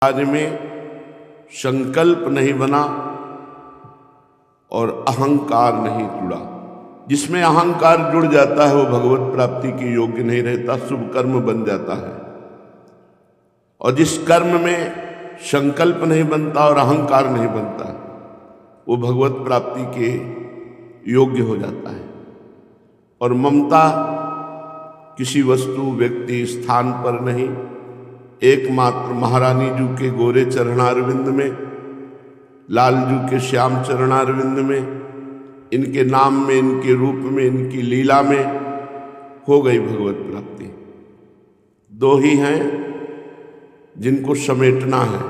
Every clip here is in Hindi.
कार्य में संकल्प नहीं बना और अहंकार नहीं जुड़ा। जिसमें अहंकार जुड़ जाता है वो भगवत प्राप्ति के योग्य नहीं रहता, शुभ कर्म बन जाता है। और जिस कर्म में संकल्प नहीं बनता और अहंकार नहीं बनता वो भगवत प्राप्ति के योग्य हो जाता है। और ममता किसी वस्तु, व्यक्ति, स्थान पर नहीं, एकमात्र महारानी जू के गोरे चरणारविंद में, लालजू के श्याम चरणारविंद में, इनके नाम में, इनके रूप में, इनकी लीला में हो गई भगवत प्राप्ति। दो ही हैं जिनको समेटना है,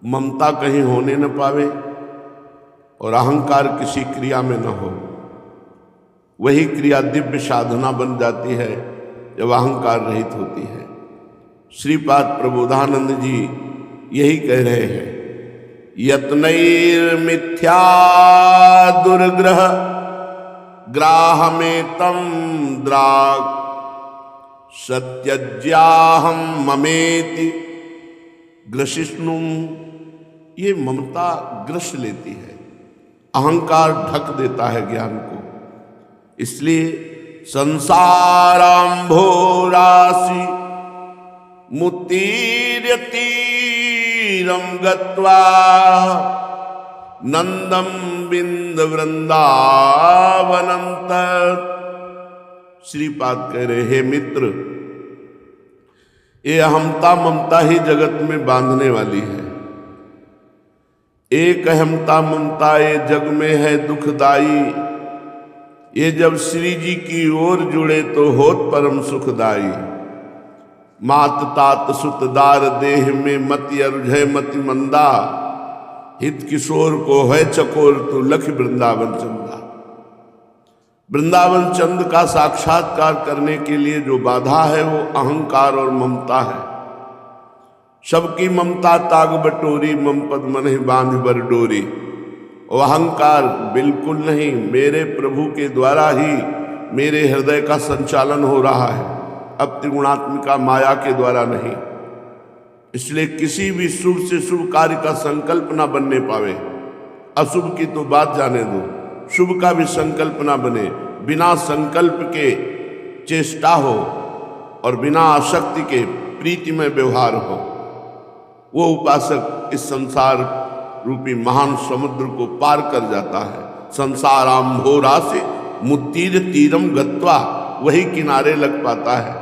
ममता कहीं होने न पावे और अहंकार किसी क्रिया में न हो। वही क्रिया दिव्य साधना बन जाती है जब अहंकार रहित होती है। श्रीपाद प्रबोधानंद जी यही कह रहे हैं, यत्नैर्मिथ्या दुर्ग्रह ग्राहमेतं द्राग सत्यज्याहं ममेति ग्रसिष्णुम। ये ममता ग्रस लेती है, अहंकार ढक देता है ज्ञान को। इसलिए संसारांभो राशि मुत्तीर्य तीरम गत्वा नंदम बिंद वृंदावनंत। श्रीपाद कह रहे, हे मित्र, ये अहमता ममता ही जगत में बांधने वाली है। एक अहमता ममता ये जग में है दुखदाई। ये जब श्री जी की ओर जुड़े तो होत परम सुखदाई। मात तात सुतदार देह में मति अरुझय मति मंदा। हित किशोर को है चकोर तो लख वृंदावन चंदा। वृंदावन चंद का साक्षात्कार करने के लिए जो बाधा है वो अहंकार और ममता है। सबकी ममता ताग बटोरी, मम पद मन बांध बर डोरी। और अहंकार बिल्कुल नहीं, मेरे प्रभु के द्वारा ही मेरे हृदय का संचालन हो रहा है, अब त्रिगुणात्मिका माया के द्वारा नहीं। इसलिए किसी भी शुभ से शुभ कार्य का संकल्प ना बनने पावे। अशुभ की तो बात जाने दो, शुभ का भी संकल्प ना बने। बिना संकल्प के चेष्टा हो और बिना आसक्ति के प्रीति में व्यवहार हो, वो उपासक इस संसार रूपी महान समुद्र को पार कर जाता है। संसारांभो राशि मुत्तीर तीरम गत्वा, वही किनारे लग पाता है।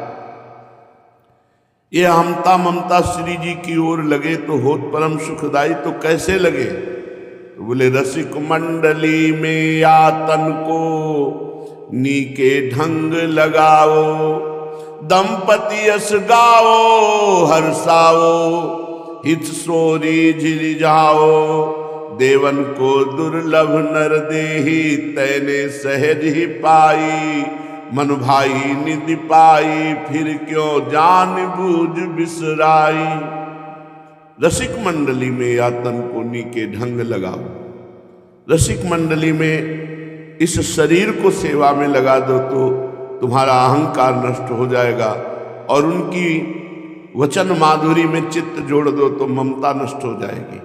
ये हमता ममता श्री जी की ओर लगे तो होत परम सुखदाई। तो कैसे लगे? तो बोले, रसिक मंडली में यातन को नीके ढंग लगाओ। दंपति यश गाओ हर्षाओ, हित सोरी झिरि जाओ। देवन को दुर्लभ नर देही, तैने सहज ही पाई। मन भाई निधि पाई, फिर क्यों जान बूझ बिसराई। रसिक मंडली में यातन को नीके ढंग लगाओ। रसिक मंडली में इस शरीर को सेवा में लगा दो तो तुम्हारा अहंकार नष्ट हो जाएगा। और उनकी वचन माधुरी में चित्त जोड़ दो तो ममता नष्ट हो जाएगी।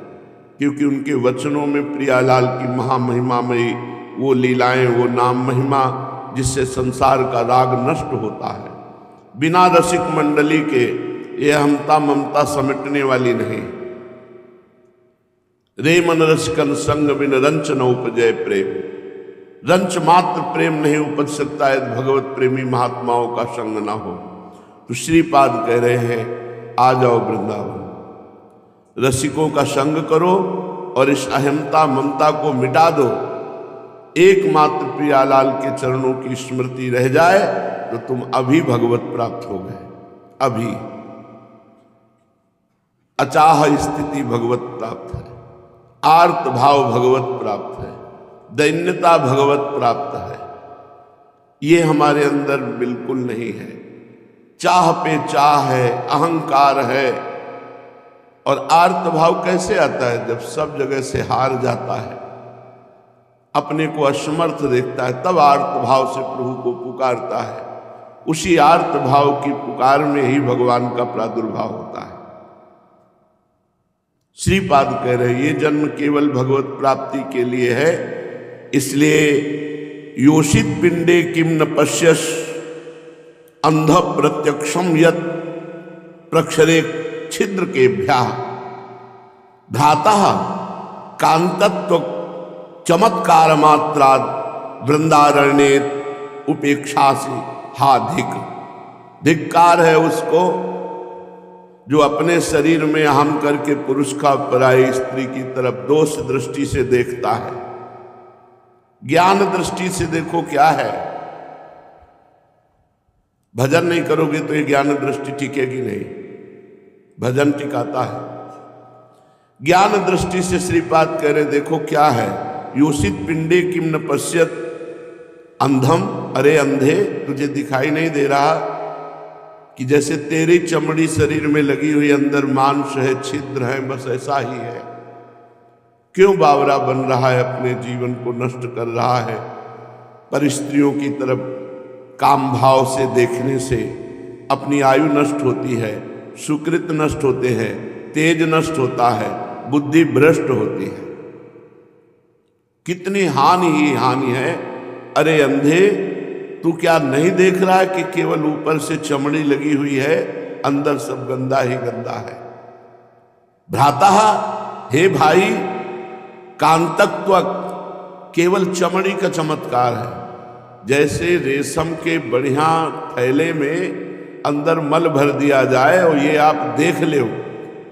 क्योंकि उनके वचनों में प्रियालाल की महामहिमामयी वो लीलाएं, वो नाम महिमा, जिससे संसार का राग नष्ट होता है। बिना रसिक मंडली के ये हमता ममता समेटने वाली नहीं। रे मन रसिकन संग बिन रंच न उपजय प्रेम। रंच मात्र प्रेम नहीं उपज सकता है भगवत प्रेमी महात्माओं का संग ना हो। तो श्रीपाद कह रहे हैं, आ जाओ वृंदावन, रसिकों का संग करो और इस अहमता ममता को मिटा दो। एकमात्र प्रियालाल के चरणों की स्मृति रह जाए तो तुम अभी भगवत प्राप्त हो गए। अभी अचाह स्थिति भगवत प्राप्त है, आर्त भाव भगवत प्राप्त है, दैन्यता भगवत प्राप्त है। ये हमारे अंदर बिल्कुल नहीं है। चाह पे चाह है, अहंकार है। और आर्त भाव कैसे आता है? जब सब जगह से हार जाता है, अपने को असमर्थ देखता है, तब आर्त भाव से प्रभु को पुकारता है। उसी आर्त भाव की पुकार में ही भगवान का प्रादुर्भाव होता है। श्रीपाद कह रहे ये जन्म केवल भगवत प्राप्ति के लिए है, इसलिए योषित पिंडे किम न पश्यस अंध प्रत्यक्षम यत् प्रक्षरे छिद्र के भ्या धाता कांतत्व चमत्कार मात्रा वृंदारण्य उपेक्षा से हा धिक्कार है उसको जो अपने शरीर में अहम करके पुरुष का पराई स्त्री की तरफ दोष दृष्टि से देखता है। ज्ञान दृष्टि से देखो क्या है। भजन नहीं करोगे तो ये ज्ञान दृष्टि टिकेगी नहीं, भजन टिकाता है। ज्ञान दृष्टि से श्रीपाद कह रहे देखो क्या है। योषित पिंडे किम न पश्यत अंधम, अरे अंधे तुझे दिखाई नहीं दे रहा कि जैसे तेरी चमड़ी शरीर में लगी हुई अंदर मांस है, छिद्र है, बस ऐसा ही है। क्यों बावरा बन रहा है, अपने जीवन को नष्ट कर रहा है। पर स्त्रियों की तरफ काम भाव से देखने से अपनी आयु नष्ट होती है, सुकृत नष्ट होते हैं, तेज नष्ट होता है, बुद्धि भ्रष्ट होती है। कितनी हानि ही हानि है। अरे अंधे तू क्या नहीं देख रहा है कि केवल ऊपर से चमड़ी लगी हुई है, अंदर सब गंदा ही गंदा है। भ्राता हे भाई, कांतत्व केवल चमड़ी का चमत्कार है। जैसे रेशम के बढ़िया थैले में अंदर मल भर दिया जाए और ये आप देख ले,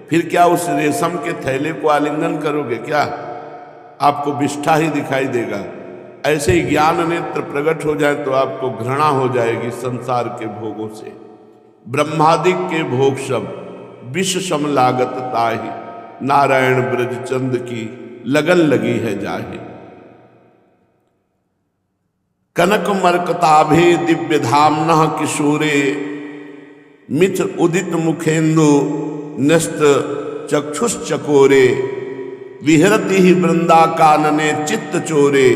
फिर क्या उस रेशम के थैले को आलिंगन करोगे क्या? आपको विष्ठा ही दिखाई देगा। ऐसे ही ज्ञान नेत्र प्रकट हो जाए तो आपको घृणा हो जाएगी संसार के भोगों से। ब्रह्मादिक के भोग सब विष सम लागत ताहि, नारायण ब्रज चंद की लगन लगी है जाहि। कनक मरकताभे दिव्य धामनः किशोरे, मिथ उदित मुखेन्दु नस्त चक्षुश्चकोरे, विहरति ही वृंदा कानने चित्त चोरे,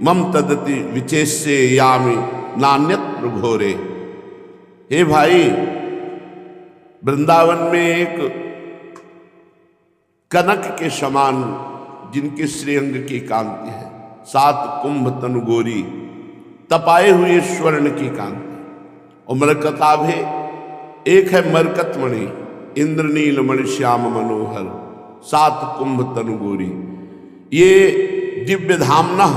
मम तदति विचेष्ये यामि नान्यत्र घोरे। हे भाई, वृंदावन में एक कनक के समान जिनके श्रीअंग की कांति है, 7 कुंभ तनु गोरी, तपाए हुए स्वर्ण की कांति। और मरकताभे, एक है मरकतमणि, इंद्रनील मणि श्याम मनोहर, 7 कुंभ तनु गोरी। ये दिव्य धामना,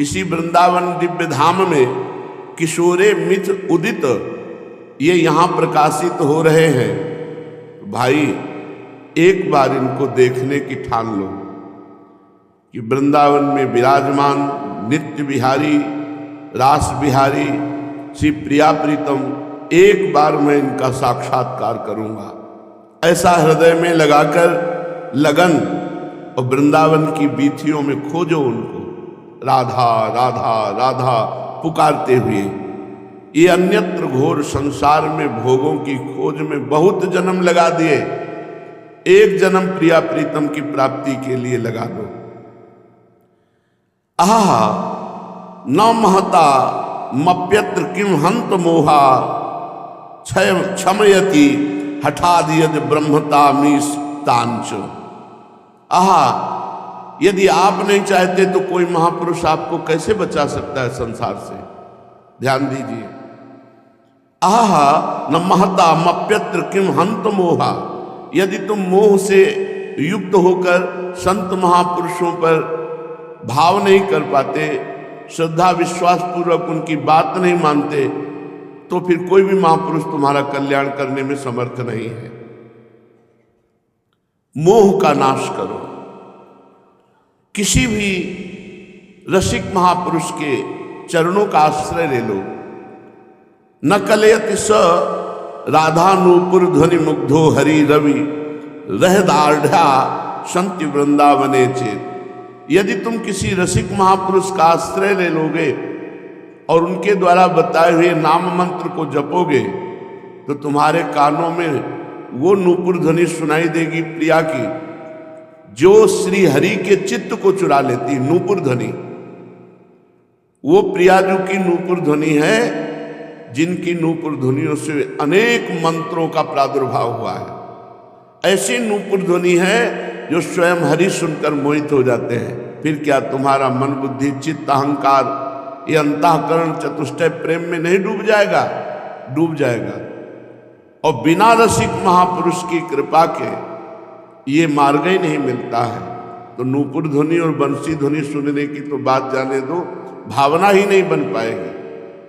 इसी वृंदावन दिव्य धाम में किशोरे मिथ उदित, ये यहां प्रकाशित हो रहे हैं। भाई एक बार इनको देखने की ठान लो कि वृंदावन में विराजमान नित्य बिहारी, रास बिहारी श्री प्रिया प्रीतम, एक बार मैं इनका साक्षात्कार करूंगा। ऐसा हृदय में लगाकर लगन, और वृंदावन की बीथियों में खोजो उनको, राधा राधा राधा पुकारते हुए। ये अन्यत्र घोर संसार में भोगों की खोज में बहुत जन्म लगा दिए, एक जन्म प्रिया प्रीतम की प्राप्ति के लिए लगा दो। आहा न महता मप्यत्र किम हंत मोहा, क्षमयति हठादियद ब्रह्मता मीश तांच। आहा, यदि आप नहीं चाहते तो कोई महापुरुष आपको कैसे बचा सकता है संसार से? ध्यान दीजिए। आहा न महता मप्यत्र किम हंत मोहा, यदि तुम मोह से युक्त होकर संत महापुरुषों पर भाव नहीं कर पाते, श्रद्धा विश्वास पूर्वक उनकी बात नहीं मानते, तो फिर कोई भी महापुरुष तुम्हारा कल्याण करने में समर्थ नहीं है। मोह का नाश करो। किसी भी रसिक महापुरुष के चरणों का आश्रय ले लो। न कलयति स राधा नूपुर ध्वनि मुग्धो हरि रवि, रह दाढ़ा संति वृंदावने चेत। यदि तुम किसी रसिक महापुरुष का आश्रय ले लोगे और उनके द्वारा बताए हुए नाम मंत्र को जपोगे, तो तुम्हारे कानों में वो नूपुर ध्वनि सुनाई देगी प्रिया की, जो श्री हरि के चित्त को चुरा लेती। नूपुर ध्वनि वो प्रियाजू की नूपुर ध्वनि है, जिनकी नूपुर ध्वनियों से अनेक मंत्रों का प्रादुर्भाव हुआ है। ऐसी नूपुर ध्वनि है जो स्वयं हरि सुनकर मोहित हो जाते हैं। फिर क्या तुम्हारा मन, बुद्धि, चित्त, अहंकार, ये अंतःकरण चतुष्टय प्रेम में नहीं डूब जाएगा? डूब जाएगा। और बिना रसिक महापुरुष की कृपा के ये मार्ग ही नहीं मिलता है। तो नूपुर ध्वनि और बंसी ध्वनि सुनने की तो बात जाने दो, भावना ही नहीं बन पाएगी।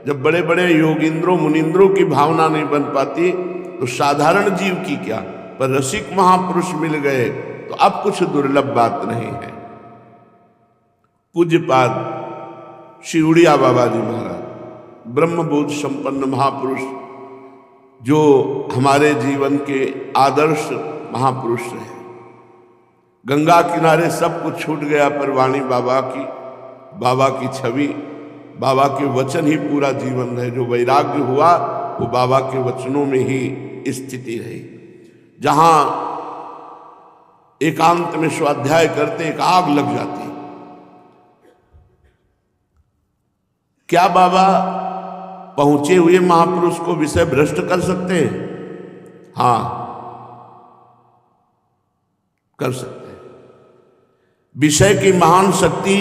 जब बड़े बड़े योगिंद्रों मुनिंद्रों की भावना नहीं बन पाती तो साधारण जीव की क्या। पर रसिक महापुरुष मिल गए तो अब कुछ दुर्लभ बात नहीं है। पूज्यपाद श्री उड़िया बाबा जी महाराज ब्रह्मबोध संपन्न महापुरुष, जो हमारे जीवन के आदर्श महापुरुष हैं। गंगा किनारे सब कुछ छूट गया पर वाणी बाबा की छवि, बाबा के वचन ही पूरा जीवन है। जो वैराग्य हुआ वो बाबा के वचनों में ही स्थिति रही। जहां एकांत में स्वाध्याय करते एक आग लग जाती। क्या बाबा पहुंचे हुए महापुरुष को विषय भ्रष्ट कर सकते हैं? हां, कर सकते हैं। विषय की महान शक्ति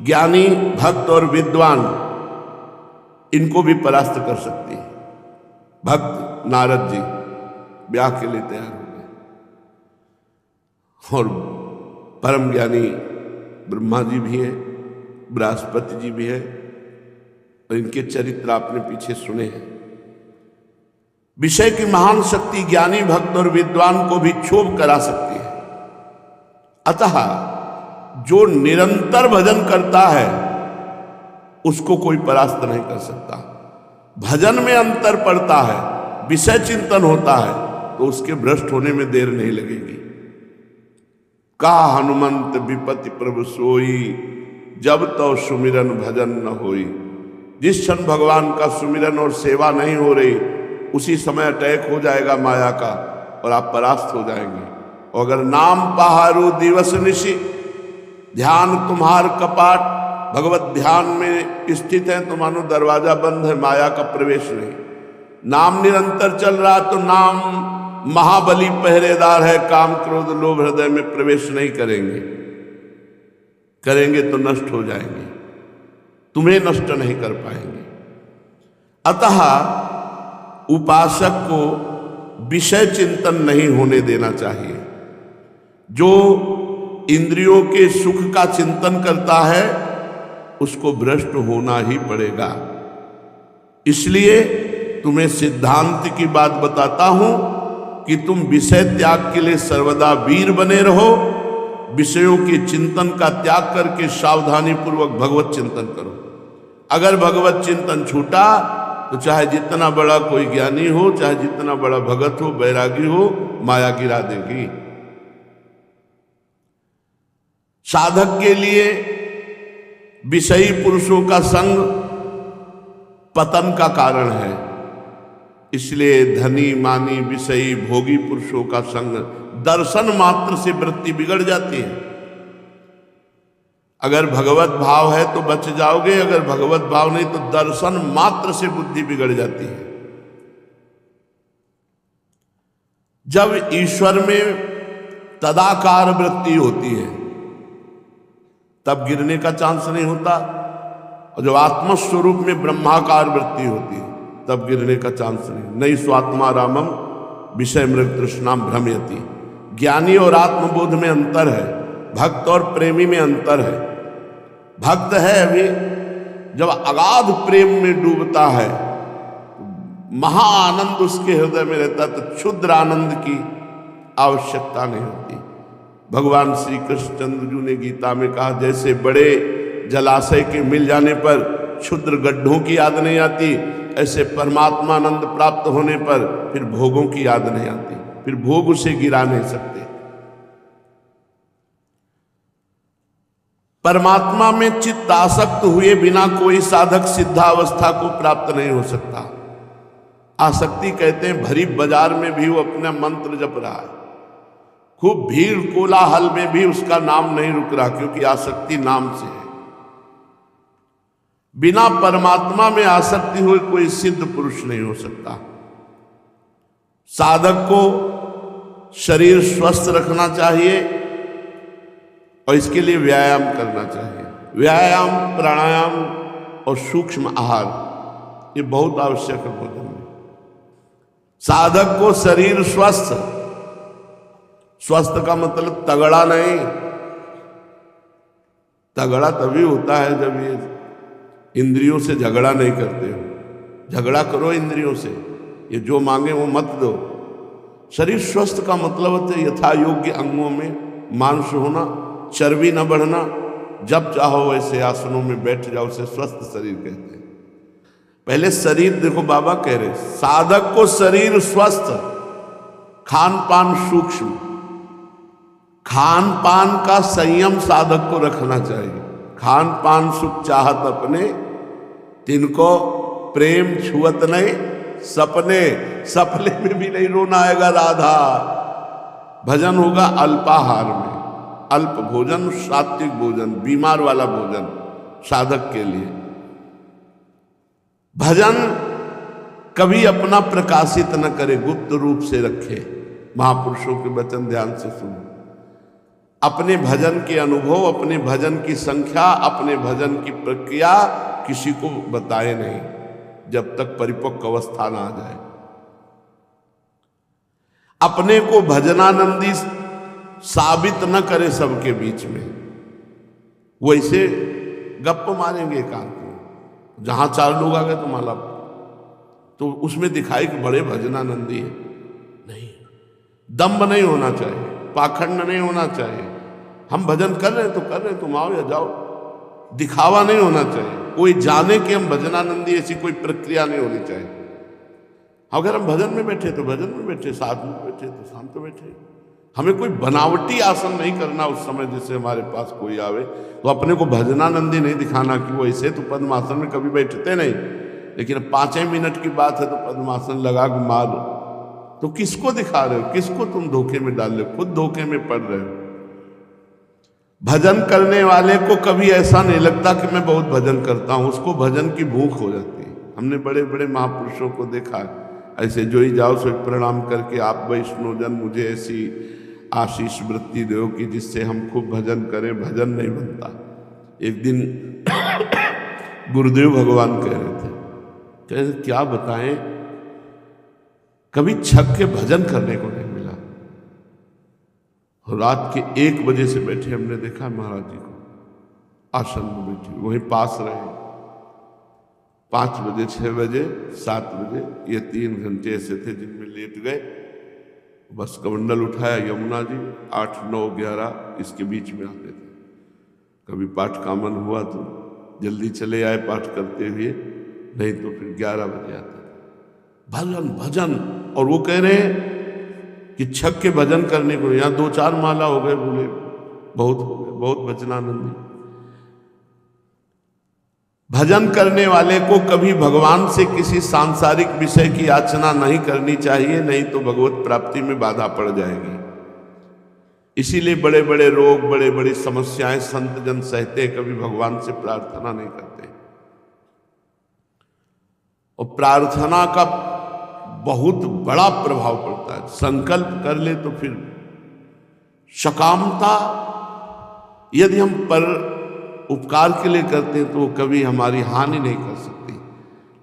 ज्ञानी, भक्त और विद्वान इनको भी परास्त कर सकती है। भक्त नारद जी ब्याह के लिए तैयार हो गए और परम ज्ञानी ब्रह्मा जी भी हैं, बृहस्पति जी भी हैं, और इनके चरित्र आपने पीछे सुने हैं। विषय की महान शक्ति ज्ञानी, भक्त और विद्वान को भी क्षोभ करा सकती है। अतः जो निरंतर भजन करता है उसको कोई परास्त नहीं कर सकता। भजन में अंतर पड़ता है, विषय चिंतन होता है तो उसके भ्रष्ट होने में देर नहीं लगेगी। कहा हनुमंत विपति प्रभु सोई, जब तो सुमिरन भजन न होई। जिस क्षण भगवान का सुमिरन और सेवा नहीं हो रही उसी समय अटैक हो जाएगा माया का और आप परास्त हो जाएंगे। और अगर नाम पहारू दिवस निशि, ध्यान तुम्हार कपाट, भगवत ध्यान में स्थित है तो मानो दरवाजा बंद है, माया का प्रवेश नहीं। नाम निरंतर चल रहा तो नाम महाबली पहरेदार है, काम क्रोध लोभ हृदय में प्रवेश नहीं करेंगे, करेंगे तो नष्ट हो जाएंगे, तुम्हें नष्ट नहीं कर पाएंगे। अतः उपासक को विषय चिंतन नहीं होने देना चाहिए। जो इंद्रियों के सुख का चिंतन करता है उसको भ्रष्ट होना ही पड़ेगा। इसलिए तुम्हें सिद्धांत की बात बताता हूं कि तुम विषय त्याग के लिए सर्वदा वीर बने रहो। विषयों के चिंतन का त्याग करके सावधानी पूर्वक भगवत चिंतन करो। अगर भगवत चिंतन छूटा तो चाहे जितना बड़ा कोई ज्ञानी हो, चाहे जितना बड़ा भगत हो, बैरागी हो, माया गिरा देगी। साधक के लिए विषयी पुरुषों का संग पतन का कारण है। इसलिए धनी, मानी, विषयी, भोगी पुरुषों का संग दर्शन मात्र से वृत्ति बिगड़ जाती है। अगर भगवत भाव है तो बच जाओगे, अगर भगवत भाव नहीं तो दर्शन मात्र से बुद्धि बिगड़ जाती है। जब ईश्वर में तदाकार वृत्ति होती है तब गिरने का चांस नहीं होता, और जब आत्मस्वरूप में ब्रह्माकार वृत्ति होती है तब गिरने का चांस नहीं। नहीं स्वात्मा रामम विषय मृग तृष्णाम भ्रमयति। ज्ञानी और आत्मबोध में अंतर है, भक्त और प्रेमी में अंतर है। भक्त है अभी, जब अगाध प्रेम में डूबता है महा आनंद उसके हृदय में रहता है, तो क्षुद्र आनंद की आवश्यकता नहीं होती। भगवान श्री कृष्णचंद्र जी ने गीता में कहा, जैसे बड़े जलाशय के मिल जाने पर क्षुद्र गड्ढों की याद नहीं आती, ऐसे परमात्मानंद प्राप्त होने पर फिर भोगों की याद नहीं आती, फिर भोग उसे गिरा नहीं सकते। परमात्मा में चित्त आसक्त हुए बिना कोई साधक सिद्धावस्था को प्राप्त नहीं हो सकता। आसक्ति कहते हैं भरी बाजार में भी वो अपना मंत्र जप रहा है, खूब भीड़ कोलाहल में भी उसका नाम नहीं रुक रहा, क्योंकि आसक्ति नाम से है। बिना परमात्मा में आसक्ति हुए कोई सिद्ध पुरुष नहीं हो सकता। साधक को शरीर स्वस्थ रखना चाहिए और इसके लिए व्यायाम करना चाहिए। व्यायाम, प्राणायाम और सूक्ष्म आहार ये बहुत आवश्यक है भोजन में। साधक को शरीर स्वस्थ, स्वस्थ का मतलब तगड़ा नहीं। तगड़ा तभी होता है जब ये इंद्रियों से झगड़ा नहीं करते हो। झगड़ा करो इंद्रियों से, ये जो मांगे वो मत दो। शरीर स्वस्थ का मतलब होता है यथा योग्य अंगों में मांस होना, चर्बी न बढ़ना, जब चाहो वैसे आसनों में बैठ जाओ, उसे स्वस्थ शरीर कहते हैं। पहले शरीर देखो, बाबा कह रहे साधक को शरीर स्वस्थ, खान पान सूक्ष्म, खान पान का संयम साधक को रखना चाहिए। खान पान सुख चाहत अपने, तिनको प्रेम छुअत नहीं सपने। सपने में भी नहीं रोना आएगा राधा। भजन होगा अल्पाहार में, अल्प भोजन, सात्विक भोजन, बीमार वाला भोजन साधक के लिए। भजन कभी अपना प्रकाशित न करे, गुप्त रूप से रखे। महापुरुषों के वचन ध्यान से सुनो। अपने भजन के अनुभव, अपने भजन की संख्या, अपने भजन की प्रक्रिया किसी को बताए नहीं जब तक परिपक्व अवस्था ना आ जाए। अपने को भजनानंदी साबित न करे सबके बीच में। वैसे गप्प मारेंगे एकांत में, जहां 4 लोग आ गए तो माला, तो उसमें दिखाई कि बड़े भजनानंदी है। नहीं, दम्भ नहीं होना चाहिए, पाखंड नहीं होना चाहिए। हम भजन कर रहे हैं तो कर रहे हैं, तुम आओ या जाओ। दिखावा नहीं होना चाहिए, कोई जाने कि हम भजनानंदी, ऐसी कोई प्रक्रिया नहीं होनी चाहिए। अगर हम भजन में बैठे तो भजन में बैठे, साथ में बैठे तो शांत बैठे। हमें कोई बनावटी आसन नहीं करना उस समय। जैसे हमारे पास कोई आवे तो अपने को भजनानंदी नहीं दिखाना कि वो ऐसे तो पद्मासन में कभी बैठते नहीं, लेकिन 5 मिनट की बात है तो पद्मासन लगा के मार, तो किसको दिखा रहे हो? किसको तुम धोखे में डाल रहे हो? खुद धोखे में पड़ रहे हो। भजन करने वाले को कभी ऐसा नहीं लगता कि मैं बहुत भजन करता हूं, उसको भजन की भूख हो जाती है। हमने बड़े बड़े महापुरुषों को देखा ऐसे, जो ही जाओ सो प्रणाम करके आप वैष्णोजन मुझे ऐसी आशीष वृत्ति दो कि जिससे हम खूब भजन करें। भजन नहीं बनता। एक दिन गुरुदेव भगवान कह रहे थे, क्या बताएं, कभी छक के भजन करने को नहीं मिला। रात के 1 बजे से बैठे हमने देखा महाराज जी को आसन में बैठे, वहीं पास रहे। 5 बजे, 6 बजे, 7 बजे, ये 3 घंटे ऐसे थे जिनमें लेट गए। बस कमंडल उठाया, यमुना जी 8, 9, 11 इसके बीच में आते थे। कभी पाठ कामन हुआ तो जल्दी चले आए पाठ करते हुए, नहीं तो फिर 11 बजे आते थे। भजन भजन। और वो कह रहे हैं कि छक के भजन करने को, यहाँ 2-4 माला हो गए, बोले बहुत हो गए, बहुत भजनानंदी। भजन करने वाले को कभी भगवान से किसी सांसारिक विषय की याचना नहीं करनी चाहिए, नहीं तो भगवत प्राप्ति में बाधा पड़ जाएगी। इसीलिए बड़े बड़े रोग, बड़े बड़ी समस्याएं संत जन सहते, कभी भगवान से प्रार्थना नहीं करते। और प्रार्थना का बहुत बड़ा प्रभाव पड़ता है। संकल्प कर ले तो फिर सकामता, यदि हम पर उपकार के लिए करते हैं तो वो कभी हमारी हानि नहीं कर सकती।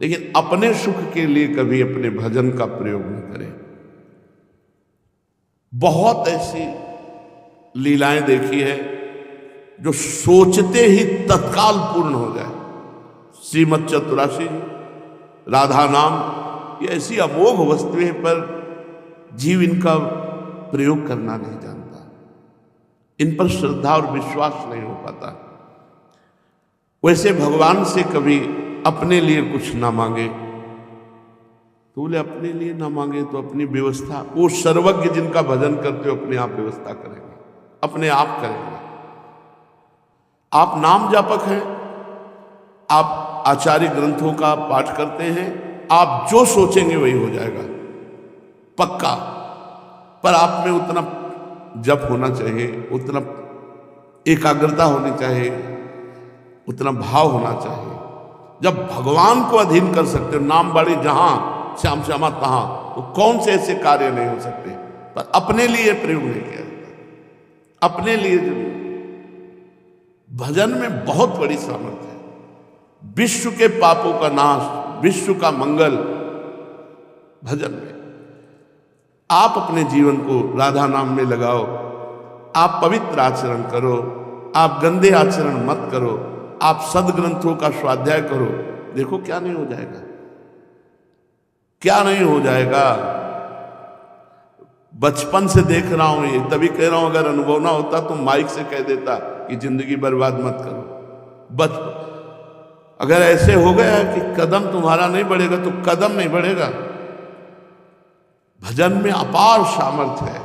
लेकिन अपने सुख के लिए कभी अपने भजन का प्रयोग नहीं करें। बहुत ऐसी लीलाएं देखी है जो सोचते ही तत्काल पूर्ण हो जाए। श्रीमद चतुराशी जी, राधा नाम, ये ऐसी अमोघ वस्तुएं पर जीव इनका प्रयोग करना नहीं जानता, इन पर श्रद्धा और विश्वास नहीं हो पाता। वैसे भगवान से कभी अपने लिए कुछ ना मांगे तो बोले अपने लिए ना मांगे तो अपनी व्यवस्था, वो सर्वज्ञ जिनका भजन करते हो अपने आप व्यवस्था करेंगे, अपने आप करेंगे। आप नाम जापक हैं, आप आचार्य ग्रंथों का पाठ करते हैं, आप जो सोचेंगे वही हो जाएगा पक्का। पर आप में उतना जप होना चाहिए, उतना एकाग्रता होनी चाहिए, उतना भाव होना चाहिए। जब भगवान को अधीन कर सकते हो, नाम बाड़ी जहां श्याम श्यामा तहां, तो कौन से ऐसे कार्य नहीं हो सकते। पर अपने लिए प्रयोग नहीं किया जाता। अपने लिए जरूर। भजन में बहुत बड़ी सामर्थ्य है। विश्व के पापों का नाश, विश्व का मंगल भजन में। आप अपने जीवन को राधा नाम में लगाओ, आप पवित्र आचरण करो, आप गंदे आचरण मत करो, आप सदग्रंथों का स्वाध्याय करो। देखो क्या नहीं हो जाएगा, क्या नहीं हो जाएगा। बचपन से देख रहा हूं ये, तभी कह रहा हूं अगर अनुभव ना होता तो माइक से कह देता कि जिंदगी बर्बाद मत करो। बचपन अगर ऐसे हो गया कि कदम तुम्हारा नहीं बढ़ेगा तो कदम नहीं बढ़ेगा। भजन में अपार सामर्थ्य है।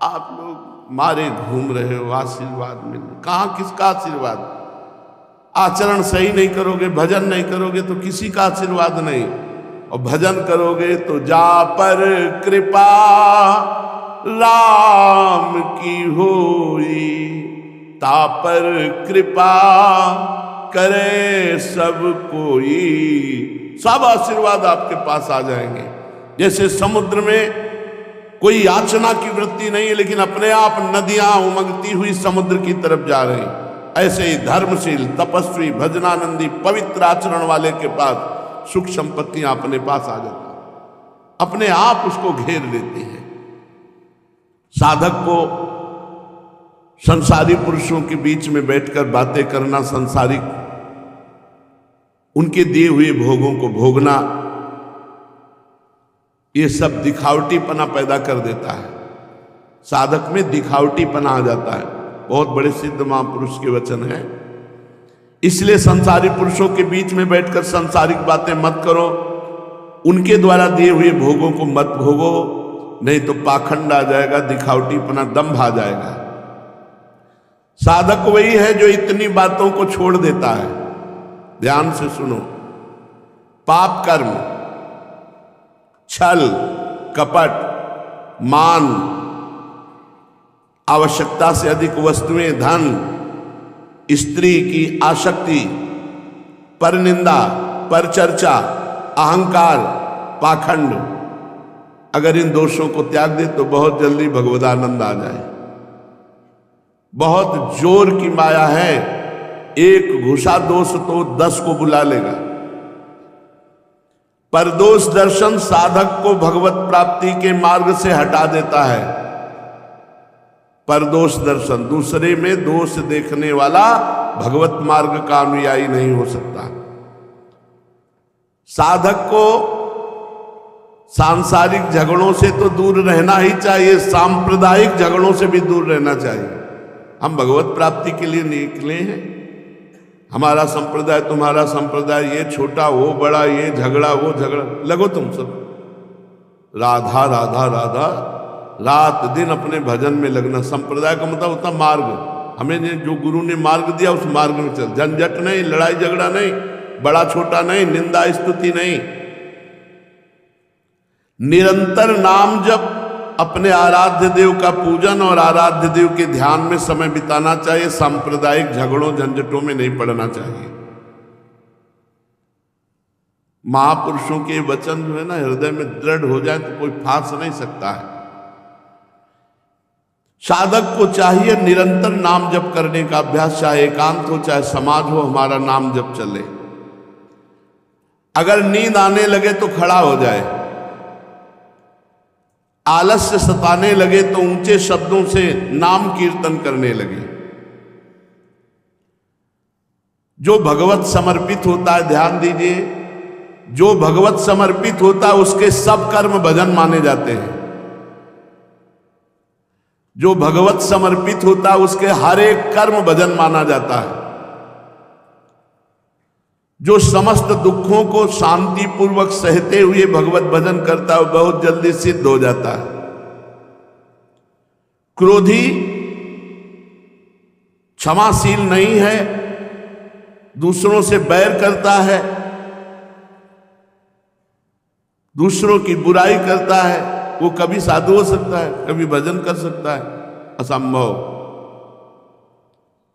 आप लोग मारे घूम रहे हो आशीर्वाद मिल, कहां किसका आशीर्वाद? आचरण सही नहीं करोगे, भजन नहीं करोगे तो किसी का आशीर्वाद नहीं। और भजन करोगे तो जा पर कृपा राम की होई, ता पर कृपा करे सब कोई। सब आशीर्वाद आपके पास आ जाएंगे। जैसे समुद्र में कोई याचना की वृत्ति नहीं है, लेकिन अपने आप नदियां उमंगती हुई समुद्र की तरफ जा रही, ऐसे ही धर्मशील, तपस्वी, भजनानंदी, पवित्र आचरण वाले के पास सुख संपत्तियां अपने पास आ जाती, अपने आप उसको घेर लेती हैं। साधक को संसारी पुरुषों के बीच में बैठकर बातें करना, संसारिक उनके दिए हुए भोगों को भोगना, ये सब दिखावटीपना पैदा कर देता है। साधक में दिखावटीपना आ जाता है। बहुत बड़े सिद्ध महापुरुष के वचन हैं। इसलिए संसारी पुरुषों के बीच में बैठकर सांसारिक बातें मत करो, उनके द्वारा दिए हुए भोगों को मत भोगो, नहीं तो पाखंड आ जाएगा, दिखावटीपना, दंभ आ जाएगा। साधक वही है जो इतनी बातों को छोड़ देता है। ध्यान से सुनो। पाप कर्म, छल, कपट, मान, आवश्यकता से अधिक वस्तुएं, धन, स्त्री की आसक्ति, परनिंदा, परचर्चा, अहंकार, पाखंड, अगर इन दोषों को त्याग दे तो बहुत जल्दी भगवदानंद आ जाए। बहुत जोर की माया है। एक घुसा दोष तो 10 को बुला लेगा। परदोष दर्शन साधक को भगवत प्राप्ति के मार्ग से हटा देता है। परदोष दर्शन, दूसरे में दोष देखने वाला भगवत मार्ग का अनुयायी नहीं हो सकता। साधक को सांसारिक झगड़ों से तो दूर रहना ही चाहिए, सांप्रदायिक झगड़ों से भी दूर रहना चाहिए। हम भगवत प्राप्ति के लिए निकले हैं। हमारा संप्रदाय, तुम्हारा संप्रदाय, ये छोटा वो बड़ा, ये झगड़ा वो झगड़ा, लगो तुम सब राधा राधा राधा, रात दिन अपने भजन में लगना। संप्रदाय का मतलब होता मार्ग। हमें जो गुरु ने मार्ग दिया उस मार्ग में चल। झंझट नहीं, लड़ाई झगड़ा नहीं, बड़ा छोटा नहीं, निंदा स्तुति नहीं। निरंतर नाम जप, अपने आराध्य देव का पूजन और आराध्य देव के ध्यान में समय बिताना चाहिए। सांप्रदायिक झगड़ों झंझटों में नहीं पड़ना चाहिए। महापुरुषों के वचन जो है ना, हृदय में दृढ़ हो जाए तो कोई फांस नहीं सकता है। साधक को चाहिए निरंतर नाम जप करने का अभ्यास, चाहे एकांत हो चाहे समाज हो, हमारा नाम जप चले। अगर नींद आने लगे तो खड़ा हो जाए, आलस्य सताने लगे तो ऊंचे शब्दों से नाम कीर्तन करने लगे। जो भगवत समर्पित होता है, ध्यान दीजिए, जो भगवत समर्पित होता है उसके सब कर्म भजन माने जाते हैं। जो भगवत समर्पित होता है उसके हर एक कर्म भजन माना जाता है। जो समस्त दुखों को शांति पूर्वक सहते हुए भगवत भजन करता है, बहुत जल्दी सिद्ध हो जाता है। क्रोधी क्षमाशील नहीं है, दूसरों से बैर करता है, दूसरों की बुराई करता है, वो कभी साधु हो सकता है, कभी भजन कर सकता है? असंभव।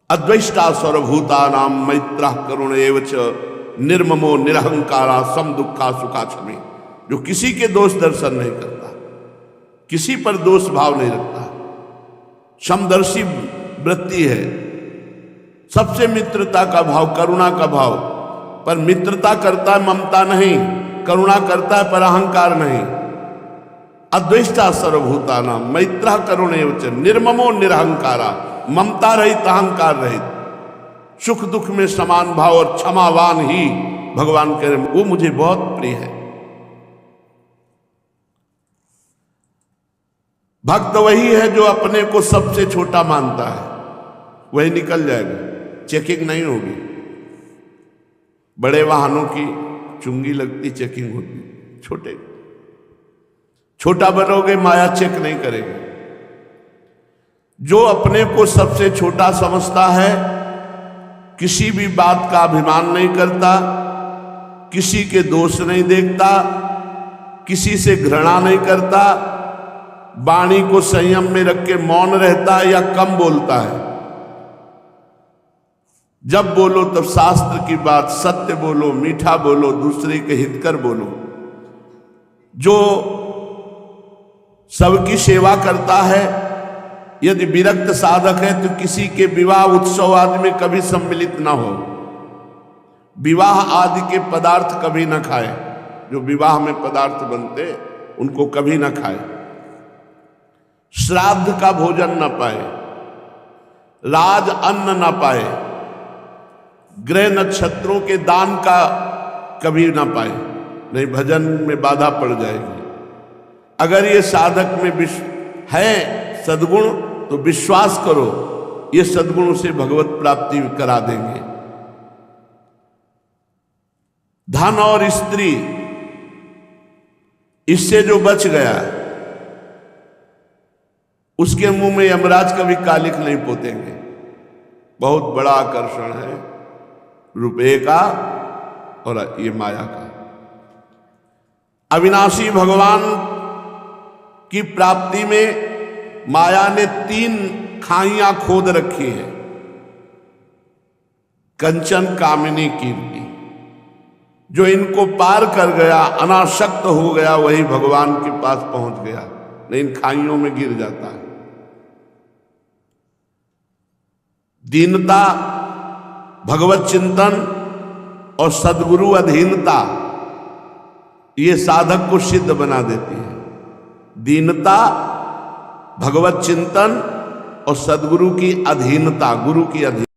अद्वैष्टा सर्वभूता नाम मैत्र करुण एवच निर्ममो निरहंकारा सम दुखा सुखा क्षमी। जो किसी के दोष दर्शन नहीं करता, किसी पर दोष भाव नहीं रखता, समदर्शी वृत्ति है। सबसे मित्रता का भाव, करुणा का भाव, पर मित्रता करता है ममता नहीं, करुणा करता है पर अहंकार नहीं। अद्वेष्टा सर्वभूतानां मैत्रः करुणैव च निर्ममो निरहंकारा, ममता रहित अहंकार रहित, सुख दुख में समान भाव और क्षमावान ही भगवान कह रहे वो मुझे बहुत प्रिय है। भक्त वही है जो अपने को सबसे छोटा मानता है, वही निकल जाएगा, चेकिंग नहीं होगी। बड़े वाहनों की चुंगी लगती, चेकिंग होती, छोटा बनोगे माया चेक नहीं करेगी। जो अपने को सबसे छोटा समझता है, किसी भी बात का अभिमान नहीं करता, किसी के दोष नहीं देखता, किसी से घृणा नहीं करता, वाणी को संयम में रख के मौन रहता है या कम बोलता है। जब बोलो तब शास्त्र की बात, सत्य बोलो, मीठा बोलो, दूसरे के हितकर बोलो। जो सबकी सेवा करता है, यदि विरक्त साधक है तो किसी के विवाह उत्सव आदि में कभी सम्मिलित ना हो, विवाह आदि के पदार्थ कभी ना खाए, जो विवाह में पदार्थ बनते उनको कभी ना खाए, श्राद्ध का भोजन ना पाए, राज अन्न ना पाए, ग्रह नक्षत्रों के दान का कभी ना पाए, नहीं भजन में बाधा पड़ जाएगी। अगर ये साधक में है सद्गुण तो विश्वास करो, ये सद्गुण से भगवत प्राप्ति करा देंगे। धन और स्त्री, इससे जो बच गया उसके मुंह में यमराज कभी कालिक नहीं पोतेंगे। बहुत बड़ा आकर्षण है रुपये का और ये माया का। अविनाशी भगवान की प्राप्ति में माया ने 3 खाइयां खोद रखी है। कंचन, कामिनी, कीर्ति। जो इनको पार कर गया, अनासक्त हो गया, वही भगवान के पास पहुंच गया, नहीं इन खाइयों में गिर जाता है। दीनता, भगवत चिंतन और सद्गुरु अधीनता, ये साधक को सिद्ध बना देती है। दीनता, भगवत चिंतन और सद्गुरु की अधीनता, गुरु की अधीनता।